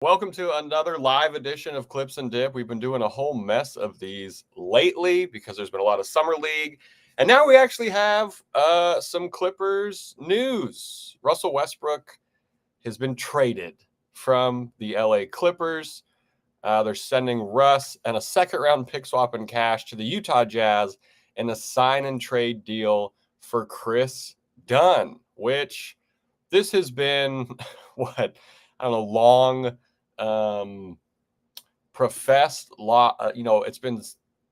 Welcome to another live edition of Clips and Dip. We've been doing a whole mess of these lately because there's been a lot of summer league. And now we actually have some Clippers news. Russell Westbrook has been traded from the LA Clippers. They're sending Russ and a second-round pick swap in cash to the Utah Jazz and a sign-and-trade deal for Kris Dunn, which this has been, what, I don't know, long professed law. It's been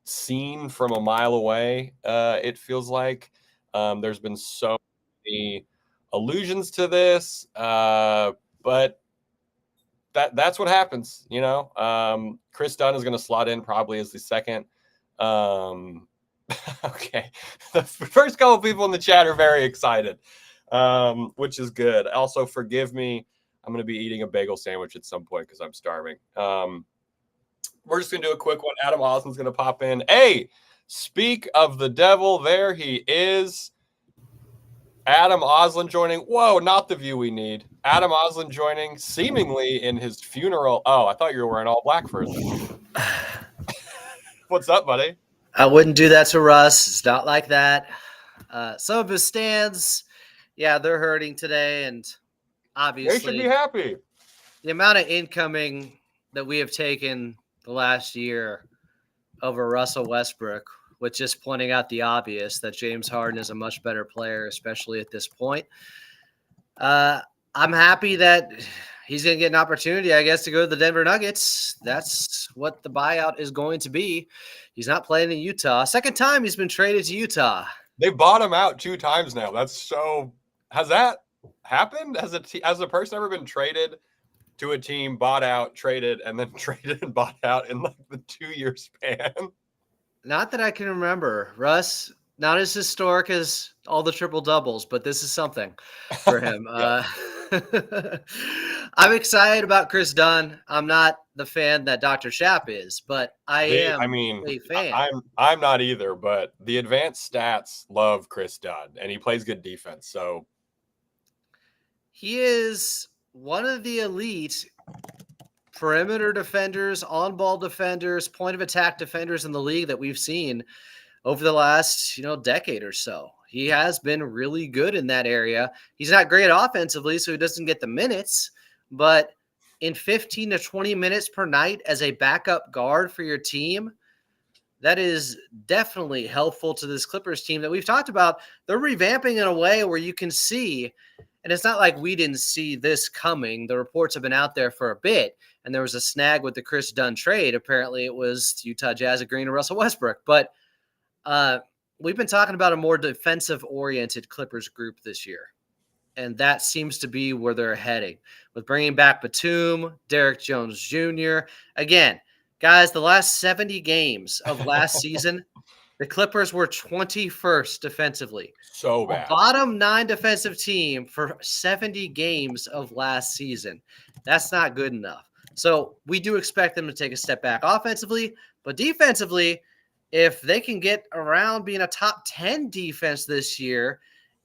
seen from a mile away. It feels like there's been so many allusions to this, but that's what happens. Kris Dunn is going to slot in probably as the second. Okay, the first couple of people in the chat are very excited, which is good. Also, forgive me. I'm going to be eating a bagel sandwich at some point because I'm starving. We're just going to do a quick one. Adam Oslin's going to pop in. Hey, speak of the devil, there he is. Adam Oslin joining. Whoa, not the view we need. Adam Oslin joining, seemingly in his funeral. Oh, I thought you were wearing all black for it. What's up, buddy? I wouldn't do that to Russ. It's not like that. Some of his stands, yeah, they're hurting today, and obviously, they should be happy. The amount of incoming that we have taken the last year over Russell Westbrook, with just pointing out the obvious that James Harden is a much better player, especially at this point. I'm happy that he's going to get an opportunity, I guess, to go to the Denver Nuggets. That's what the buyout is going to be. He's not playing in Utah. Second time he's been traded to Utah. They bought him out 2 times now. That's so – has that happened? Has a person ever been traded to a team, bought out, traded, and then traded and bought out in like the 2-year span? Not that I can remember. Russ, not as historic as all the triple doubles, but this is something for him. I'm excited about Kris Dunn. I'm not the fan that Dr. Shapp is, but I am a fan. I'm not either, but the advanced stats love Kris Dunn, and he plays good defense. So he is one of the elite perimeter defenders, on-ball defenders, point of attack defenders in the league that we've seen over the last, decade or so. He has been really good in that area. He's not great offensively, so he doesn't get the minutes, but in 15 to 20 minutes per night as a backup guard for your team, that is definitely helpful to this Clippers team that we've talked about. They're revamping in a way where you can see, and it's not like we didn't see this coming. The reports have been out there for a bit, and there was a snag with the Kris Dunn trade. Apparently it was Utah Jazz agreeing to Russell Westbrook, but we've been talking about a more defensive-oriented Clippers group this year, and that seems to be where they're heading with bringing back Batum, Derek Jones Jr. Again, guys, the last 70 games of last season, the Clippers were 21st defensively. So bad. A bottom 9 defensive team for 70 games of last season. That's not good enough. So we do expect them to take a step back offensively, but defensively, if they can get around being a top 10 defense this year,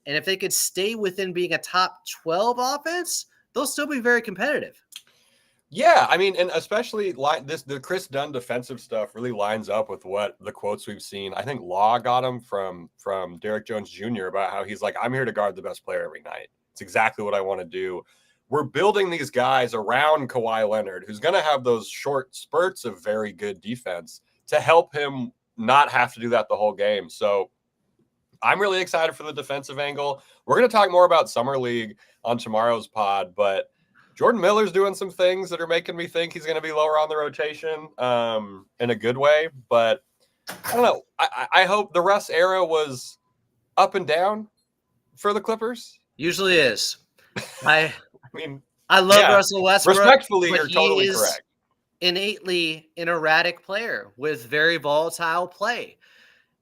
and if they could stay within being a top 12 offense, they'll still be very competitive. Yeah, I mean, and especially the Kris Dunn defensive stuff really lines up with what the quotes we've seen. I think Law got him from Derek Jones Jr. about how he's like, I'm here to guard the best player every night. It's exactly what I want to do. We're building these guys around Kawhi Leonard, who's going to have those short spurts of very good defense to help him not have to do that the whole game. So I'm really excited for the defensive angle. We're going to talk more about Summer League on tomorrow's pod, but Jordan Miller's doing some things that are making me think he's going to be lower on the rotation in a good way. But I don't know. I hope the Russ era was up and down for the Clippers. Usually is. I love Russell Westbrook. Respectfully, you're totally correct. Innately an erratic player with very volatile play.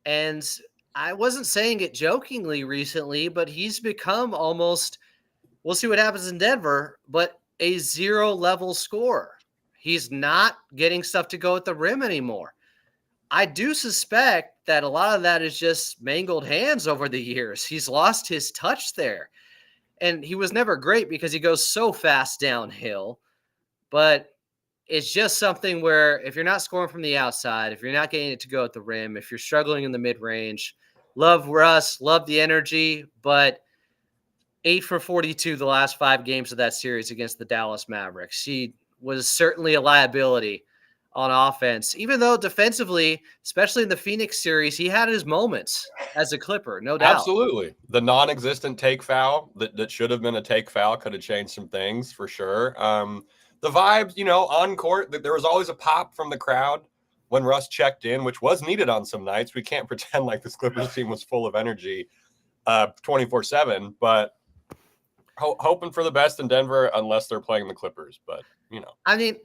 And I wasn't saying it jokingly recently, but he's become almost, we'll see what happens in Denver, but a 0-level scorer. He's not getting stuff to go at the rim anymore. I do suspect that a lot of that is just mangled hands over the years. He's lost his touch there. And he was never great because he goes so fast downhill. but it's just something where if you're not scoring from the outside, if you're not getting it to go at the rim, if you're struggling in the mid-range, love Russ, love the energy, but 8 for 42 the last 5 games of that series against the Dallas Mavericks. He was certainly a liability on offense, even though defensively, especially in the Phoenix series, he had his moments as a Clipper, no doubt. Absolutely. The non-existent take foul that should have been a take foul could have changed some things for sure. The vibes, on court, there was always a pop from the crowd when Russ checked in, which was needed on some nights. We can't pretend like this Clippers team was full of energy 24/7, but hoping for the best in Denver unless they're playing the Clippers. But, I mean,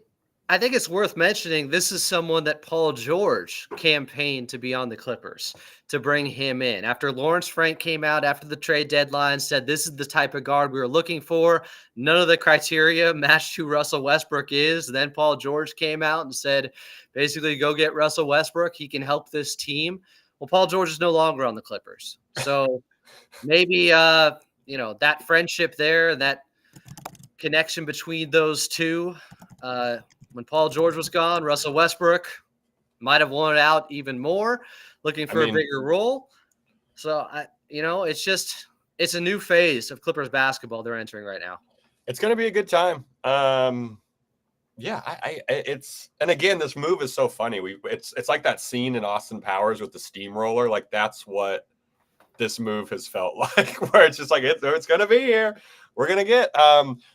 I think it's worth mentioning this is someone that Paul George campaigned to be on the Clippers, to bring him in. After Lawrence Frank came out after the trade deadline, said this is the type of guard we were looking for. None of the criteria matched who Russell Westbrook is. Then Paul George came out and said, basically, go get Russell Westbrook. He can help this team. Well, Paul George is no longer on the Clippers. So maybe, that friendship there, that connection between those two, when Paul George was gone, Russell Westbrook might have wanted out even more, looking for a bigger role. So, it's a new phase of Clippers basketball they're entering right now. It's going to be a good time. And again, this move is so funny. It's like that scene in Austin Powers with the steamroller. Like that's what this move has felt like, where it's just like, it's going to be here. We're going to get,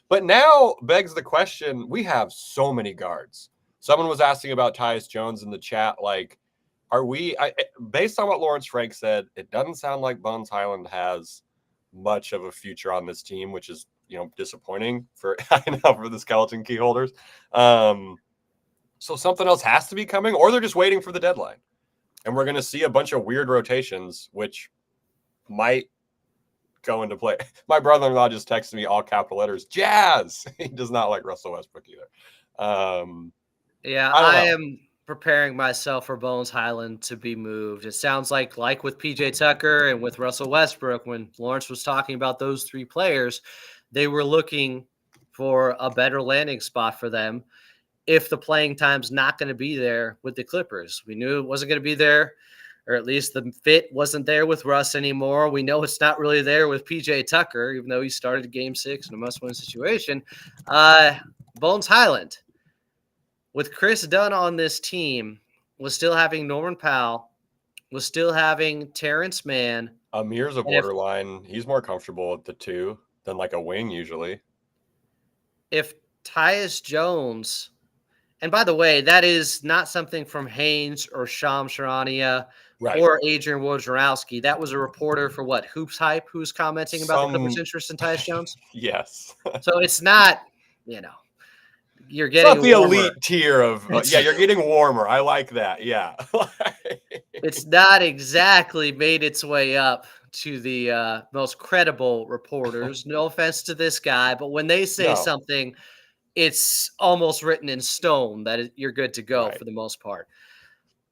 but now begs the question, we have so many guards. Someone was asking about Tyus Jones in the chat. Like, based on what Lawrence Frank said, it doesn't sound like Bones Highland has much of a future on this team, which is, disappointing for the skeleton key holders. So something else has to be coming, or they're just waiting for the deadline. And we're going to see a bunch of weird rotations, which might go into play. My brother-in-law just texted me all capital letters, Jazz. He does not like Russell Westbrook either. I am preparing myself for Bones Highland to be moved. It sounds like with PJ Tucker and with Russell Westbrook, when Lawrence was talking about those 3 players, they were looking for a better landing spot for them if the playing time's not going to be there with the Clippers. We knew it wasn't going to be there, or at least the fit wasn't there with Russ anymore. We know it's not really there with PJ Tucker, even though he started Game 6 in a must-win situation. Bones Highland, with Kris Dunn on this team, was still having Norman Powell, was still having Terrence Mann. Amir's a borderline. He's more comfortable at the 2 than like a wing usually. If Tyus Jones, and by the way, that is not something from Haynes or Shams Charania or Adrian Wojnarowski. That was a reporter for Hoops Hype, who's commenting about the Clippers' interest in Tyus Jones. Yes. So it's not, you're getting it's not the warmer. elite tier of you're getting warmer. I like that. Yeah. It's not exactly made its way up to the most credible reporters. No offense to this guy, but when they say something, it's almost written in stone that you're good to go for the most part.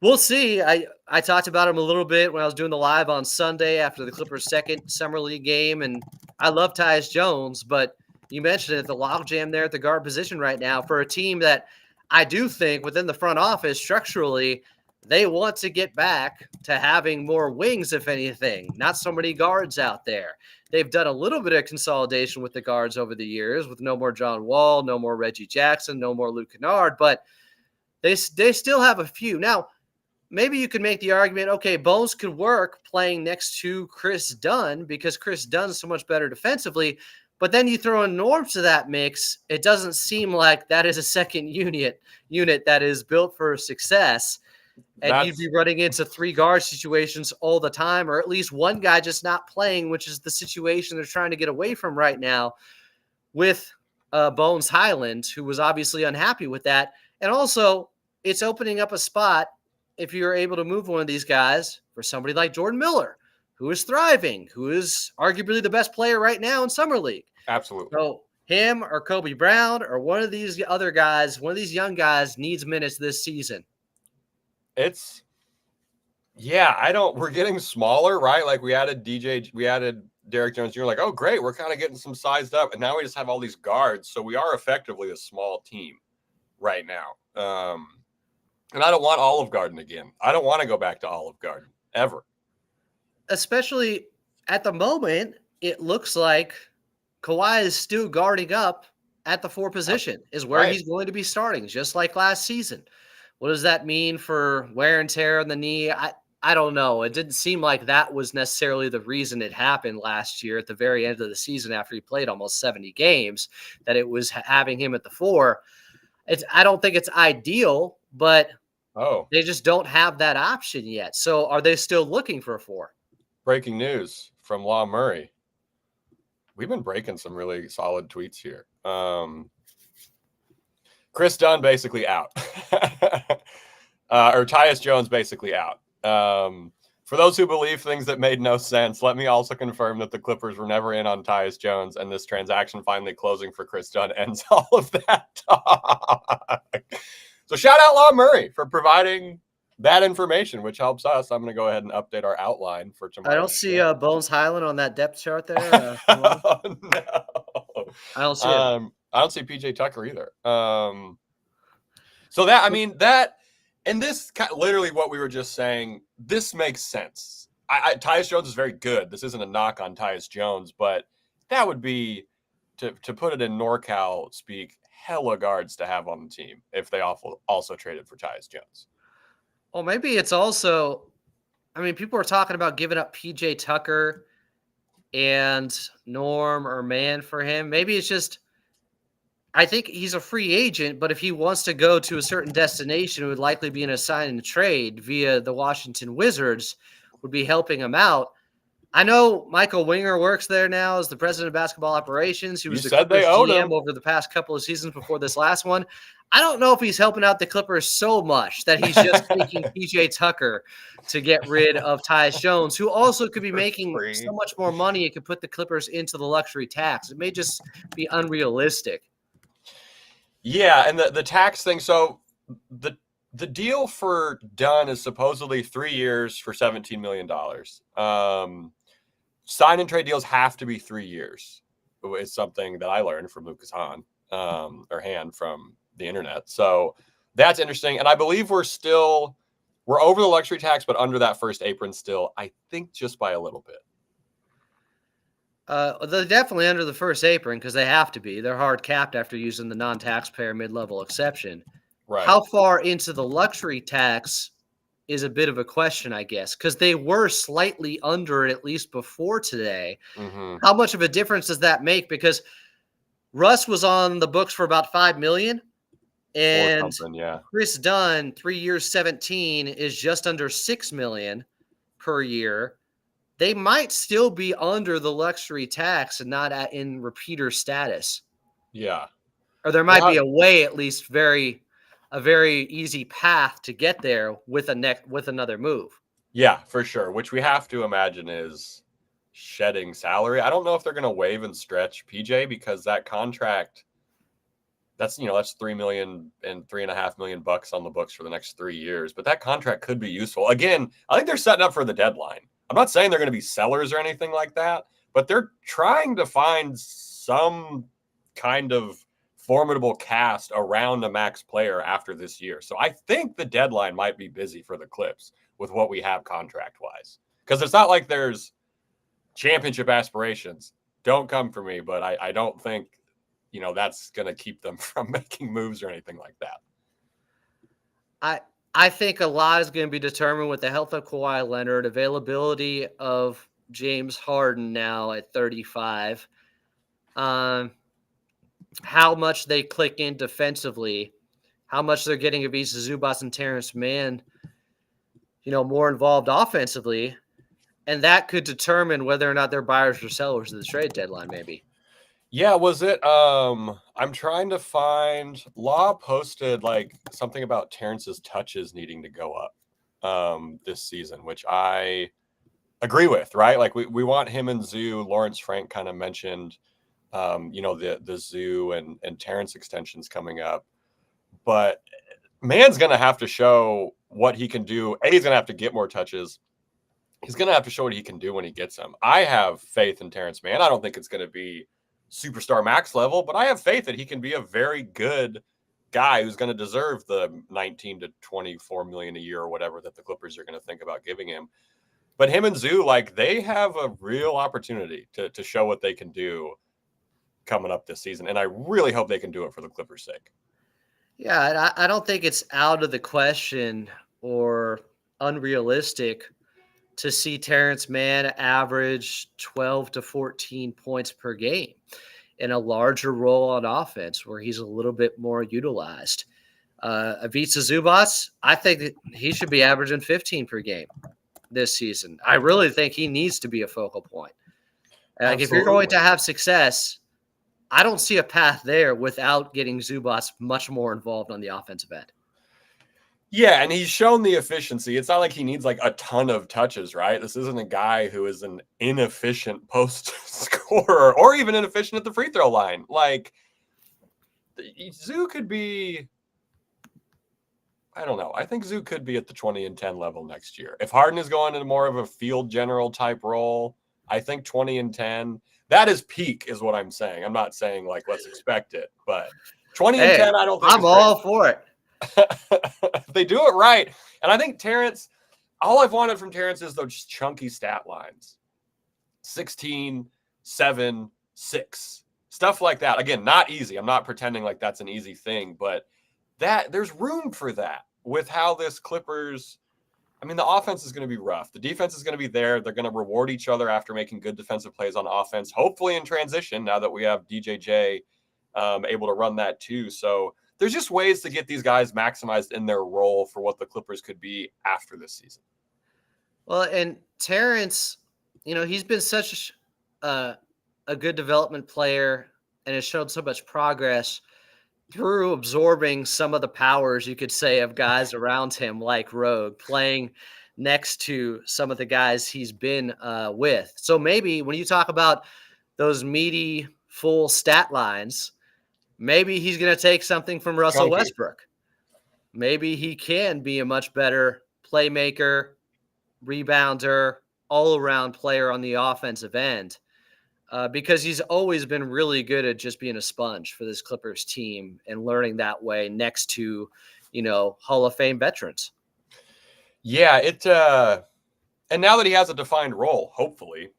We'll see. I talked about him a little bit when I was doing the live on Sunday after the Clippers' second Summer League game, and I love Tyus Jones, but you mentioned it, the logjam there at the guard position right now for a team that I do think within the front office structurally, they want to get back to having more wings, if anything, not so many guards out there. They've done a little bit of consolidation with the guards over the years with no more John Wall, no more Reggie Jackson, no more Luke Kennard, but they still have a few. Now, maybe you could make the argument, okay, Bones could work playing next to Kris Dunn because Kris Dunn's so much better defensively, but then you throw in Norm to that mix, it doesn't seem like that is a second unit that is built for success. And you'd be running into 3 guard situations all the time, or at least one guy just not playing, which is the situation they're trying to get away from right now with Bones Highland, who was obviously unhappy with that. And also, it's opening up a spot if you're able to move one of these guys for somebody like Jordan Miller, who is thriving, who is arguably the best player right now in Summer League. Absolutely. So him or Kobe Brown or one of these other guys, one of these young guys needs minutes this season. We're getting smaller, right? Like we added Derek Jones Jr. Like, oh, great. We're kind of getting some sized up. And now we just have all these guards. So we are effectively a small team. right now. And I don't want Olive Garden again. I don't want to go back to Olive Garden ever. Especially at the moment, it looks like Kawhi is still guarding up at the 4 position, is where Right. he's going to be starting, just like last season. What does that mean for wear and tear on the knee? I don't know. It didn't seem like that was necessarily the reason it happened last year at the very end of the season after he played almost 70 games, that it was having him at the 4. I don't think it's ideal, but they just don't have that option yet. So are they still looking for a 4? Breaking news from Law Murray. We've been breaking some really solid tweets here. Kris Dunn basically out. Or Tyus Jones basically out. For those who believe things that made no sense, let me also confirm that the Clippers were never in on Tyus Jones, and this transaction finally closing for Kris Dunn ends all of that talk. So shout out Law Murray for providing that information, which helps us. I'm going to go ahead and update our outline for tomorrow. I don't see Bones Highland on that depth chart there. Oh, no. I don't see it. I don't see PJ Tucker either. So that, I mean, that, and this literally what we were just saying, this makes sense. Tyus Jones is very good. This isn't a knock on Tyus Jones, but that would be, to put it in NorCal speak, hella guards to have on the team if they also traded for Tyus Jones. Well, maybe it's also, I mean, people are talking about giving up PJ Tucker and Norm or Man for him. Maybe it's just, I think he's a free agent, but if he wants to go to a certain destination, it would likely be an assign and trade via the Washington Wizards, would be helping him out. I know Michael Winger works there now as the president of basketball operations. He was the Clippers GM over the past couple of seasons before this last one. I don't know if he's helping out the Clippers so much that he's just taking PJ Tucker to get rid of Tyus Jones, who also could be making so much more money. It could put the Clippers into the luxury tax. It may just be unrealistic. Yeah, and the tax thing. So the deal for Dunn is supposedly 3 years for $17 million. Sign and trade deals have to be 3 years. It's something that I learned from Lucas Hahn, or Han from the internet. So that's interesting. And I believe we're over the luxury tax, but under that first apron still, I think just by a little bit. They're definitely under the first apron because they have to be. They're hard capped after using the non-taxpayer mid-level exception. Right. How far into the luxury tax is a bit of a question, I guess, because they were slightly under it at least before today. Mm-hmm. How much of a difference does that make? Because Russ was on the books for about $5 million, and Kris Dunn, 3 years, 17, is just under $6 million per year. They might still be under the luxury tax and not in repeater status. Yeah. Or there might be a way, at least a very easy path to get there with another move. Yeah, for sure. Which we have to imagine is shedding salary. I don't know if they're going to waive and stretch PJ because that contract, that's $3 million and $3.5 million on the books for the next 3 years. But that contract could be useful. Again, I think they're setting up for the deadline. I'm not saying they're going to be sellers or anything like that, but they're trying to find some kind of formidable cast around a max player after this year. So I think the deadline might be busy for the Clips with what we have contract-wise. Because it's not like there's championship aspirations. Don't come for me, but I don't think, that's going to keep them from making moves or anything like that. I think a lot is going to be determined with the health of Kawhi Leonard, availability of James Harden now at 35, how much they click in defensively, how much they're getting Ivica Zubac and Terrence Mann, more involved offensively, and that could determine whether or not they're buyers or sellers at the trade deadline, maybe. Yeah, was it? I'm trying to find. Law posted something about Terrence's touches needing to go up this season, which I agree with. Right, we want him and Zoo. Lawrence Frank kind of mentioned, the Zoo and Terrence extensions coming up, but Man's gonna have to show what he can do. He's gonna have to get more touches. He's gonna have to show what he can do when he gets them. I have faith in Terrence Mann. I don't think it's gonna be superstar max level, but I have faith that he can be a very good guy who's going to deserve the 19 to 24 million a year or whatever that the Clippers are going to think about giving him. But him and Zoo, like, they have a real opportunity to show what they can do coming up this season. And I really hope they can do it for the Clippers' sake. Yeah, I don't think it's out of the question or unrealistic to see Terrence Mann average 12 to 14 points per game in a larger role on offense where he's a little bit more utilized. Ivica Zubac, I think that he should be averaging 15 per game this season. I really think he needs to be a focal point. Like, if you're going to have success, I don't see a path there without getting Zubac much more involved on the offensive end. Yeah, and he's shown the efficiency. It's not like he needs like a ton of touches, right? This isn't a guy who is an inefficient post scorer or even inefficient at the free throw line. Like, Zoo could be, I don't know. I think Zoo could be at the 20 and 10 level next year. If Harden is going into more of a field general type role, I think 20 and 10, that is peak is what I'm saying. I'm not saying like, let's expect it, but 20 and 10, I don't think I'm all for it. They do it right. And I think Terrence, all I've wanted from Terrence is those chunky stat lines. 16, 7, 6. Stuff like that. Again, not easy. I'm not pretending like that's an easy thing, but that there's room for that with how this Clippers, I mean, the offense is going to be rough. The defense is going to be there. They're going to reward each other after making good defensive plays on offense, hopefully in transition now that we have DJJ able to run that too. So there's just ways to get these guys maximized in their role for what the Clippers could be after this season. Well, and Terrence, he's been such a good development player and has shown so much progress through absorbing some of the powers, you could say, of guys around him, like Rogue, playing next to some of the guys he's been with. So maybe when you talk about those meaty, full stat lines, maybe he's going to take something from Russell Westbrook. Maybe he can be a much better playmaker, rebounder, all-around player on the offensive end. Because he's always been really good at just being a sponge for this Clippers team and learning that way next to, Hall of Fame veterans. Yeah, and now that he has a defined role, hopefully,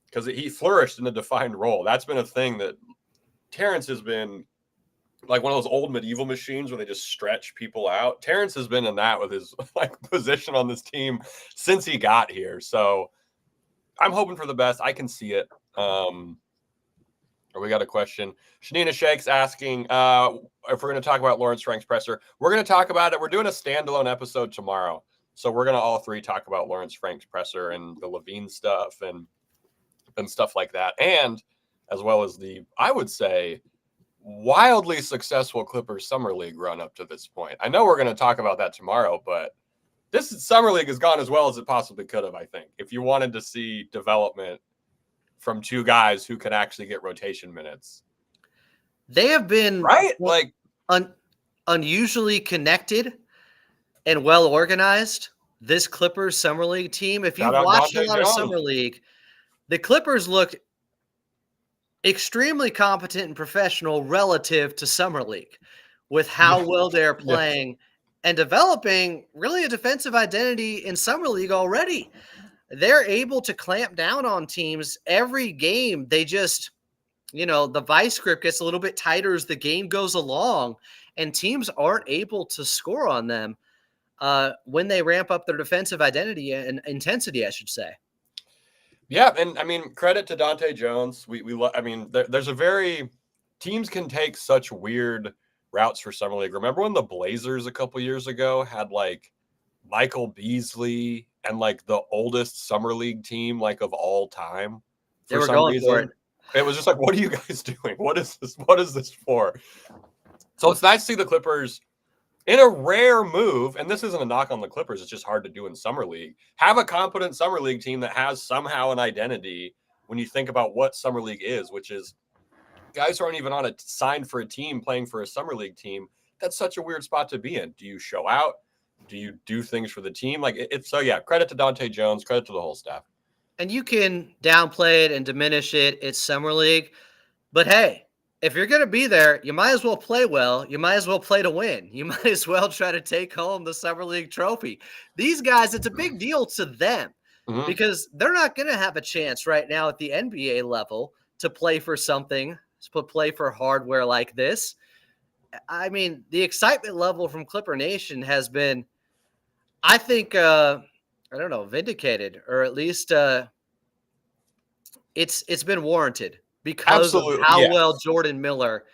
because he flourished in a defined role. That's been a thing that Terrence has been like one of those old medieval machines where they just stretch people out. Terrence has been in that with his position on this team since he got here. So I'm hoping for the best. I can see it. We got a question. Shanina Shakes asking if we're going to talk about Lawrence Frank's presser. We're going to talk about it. We're doing a standalone episode tomorrow. So we're going to all three talk about Lawrence Frank's presser and the Levine stuff and stuff like that. And as well as the, I would say, wildly successful Clippers Summer League run up to this point. I know we're going to talk about that tomorrow, but this Summer League has gone as well as it possibly could have, I think. If you wanted to see development from two guys who can actually get rotation minutes. They have been right, like unusually connected and well organized. This Clippers Summer League team. If you've watched a lot of Summer League, the Clippers look extremely competent and professional relative to Summer League with how well they're playing and developing really a defensive identity in Summer League already. They're able to clamp down on teams every game. They just, the vice grip gets a little bit tighter as the game goes along, and teams aren't able to score on them when they ramp up their defensive identity and intensity, I should say. Yeah, and I mean, credit to Dante Jones. There's teams can take such weird routes for Summer League. Remember when the Blazers a couple years ago had like Michael Beasley and like the oldest Summer League team like of all time? They were going for it. It was just like, what are you guys doing? What is this? What is this for? So it's nice to see the Clippers in a rare move, and this isn't a knock on the Clippers, it's just hard to do in Summer League, have a competent Summer League team that has somehow an identity when you think about what Summer League is, which is guys who aren't even on a signed for a team playing for a Summer League team. That's such a weird spot to be in. Do you show out? Do you do things for the team? Like it's so, yeah, credit to Dante Jones, credit to the whole staff. And you can downplay it and diminish it. It's Summer League. But hey, if you're going to be there, you might as well play well. You might as well play to win. You might as well try to take home the Summer League trophy. These guys, it's a big deal to them because they're not going to have a chance right now at the NBA level to play for something, to play for hardware like this. I mean, the excitement level from Clipper Nation has been, I think, I don't know, vindicated, or at least it's been warranted because of Absolutely, how yes. well Jordan Miller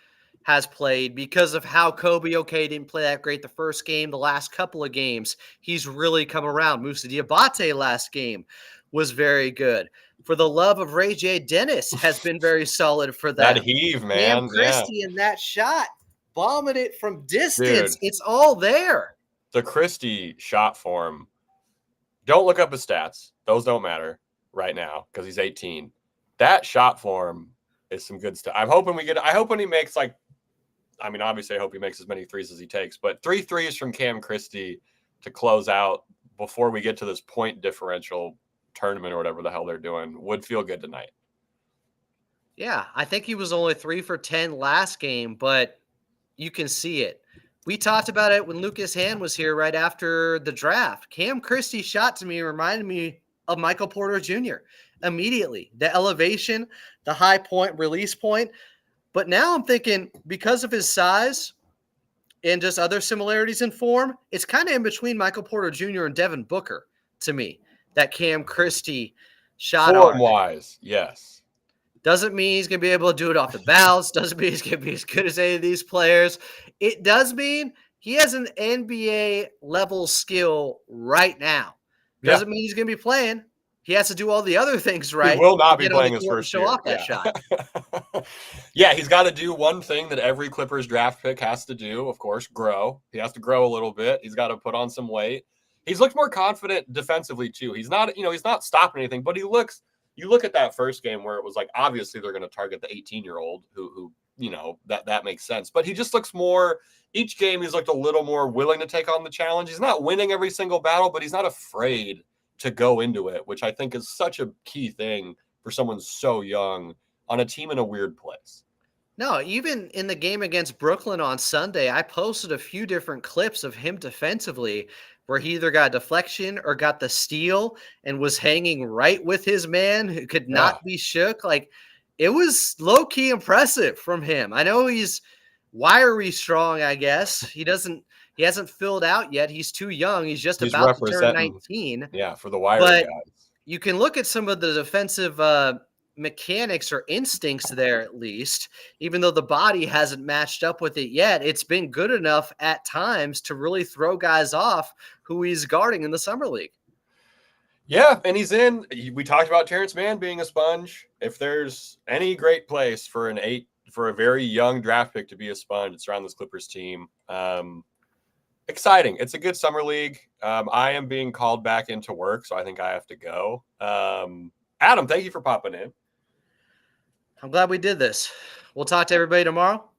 has played, because of how Kobe, didn't play that great the first game. The last couple of games, he's really come around. Moussa Diabate last game was very good. For the love of Ray J. Dennis has been very solid for them. That heave, Cam man. Christie in that shot, bombing it from distance. Dude. It's all there. The Christie shot form. Don't look up his stats. Those don't matter right now because he's 18. That shot form is some good stuff. I hope when he makes obviously I hope he makes as many threes as he takes, but 3 threes from Cam Christie to close out before we get to this point differential tournament or whatever the hell they're doing would feel good tonight. Yeah, I think he was only 3 for 10 last game, but you can see it. We talked about it when Lucas Hand was here right after the draft. Cam Christie's shot to me reminded me of Michael Porter Jr. immediately. The elevation, the high point, release point. But now I'm thinking, because of his size and just other similarities in form, it's kind of in between Michael Porter Jr. and Devin Booker to me, that Cam Christie shot arc. Form-wise, yes. Doesn't mean he's going to be able to do it off the bounce. Doesn't mean he's going to be as good as any of these players. It does mean he has an NBA level skill right now. Doesn't mean he's going to be playing. He has to do all the other things right. He will not be playing his first year. Off that shot. Yeah, he's got to do one thing that every Clippers draft pick has to do, of course, grow. He has to grow a little bit. He's got to put on some weight. He's looked more confident defensively too. He's not stopping anything, but you look at that first game where it was like, obviously they're going to target the 18-year-old who that makes sense. But he just looks more, each game he's looked a little more willing to take on the challenge. He's not winning every single battle, but he's not afraid to go into it, which I think is such a key thing for someone so young on a team in a weird place. No, even in the game against Brooklyn on Sunday, I posted a few different clips of him defensively where he either got a deflection or got the steal and was hanging right with his man who could not be shook. Like, it was low-key impressive from him. I know he's wiry strong, I guess. He hasn't filled out yet. He's too young. He's about to turn 19. Yeah, for the wiry guys. You can look at some of the defensive mechanics or instincts there, at least, even though the body hasn't matched up with it yet. It's been good enough at times to really throw guys off who he's guarding in the Summer League. Yeah, and we talked about Terrence Mann being a sponge. If there's any great place for a very young draft pick to be a sponge, it's around this Clippers team. Exciting. It's a good Summer League. I am being called back into work, so I think I have to go. Adam, thank you for popping in. I'm glad we did this. We'll talk to everybody tomorrow.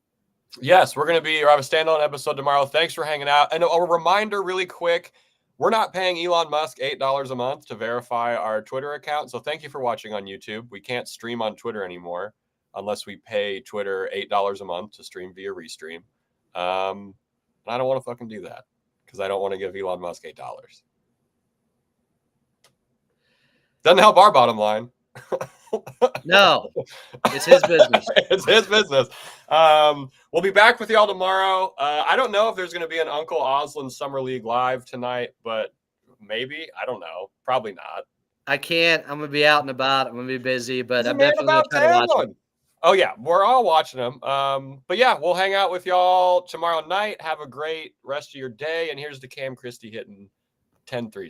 Yes, we're going to have a standalone episode tomorrow. Thanks for hanging out. And a reminder really quick, we're not paying Elon Musk $8 a month to verify our Twitter account. So thank you for watching on YouTube. We can't stream on Twitter anymore unless we pay Twitter $8 a month to stream via Restream. I don't want to fucking do that because I don't want to give Elon Musk $8. Doesn't help our bottom line. No, it's his business. It's his business. We'll be back with y'all tomorrow. I don't know if there's going to be an Uncle Oslin Summer League live tonight, but maybe. I don't know. Probably not. I can't. I'm going to be out and about. I'm going to be busy, but I'm definitely going to try to watch them. Oh, yeah. We're all watching them. But, yeah, we'll hang out with y'all tomorrow night. Have a great rest of your day. And here's the Cam Christie hitting 10 threes.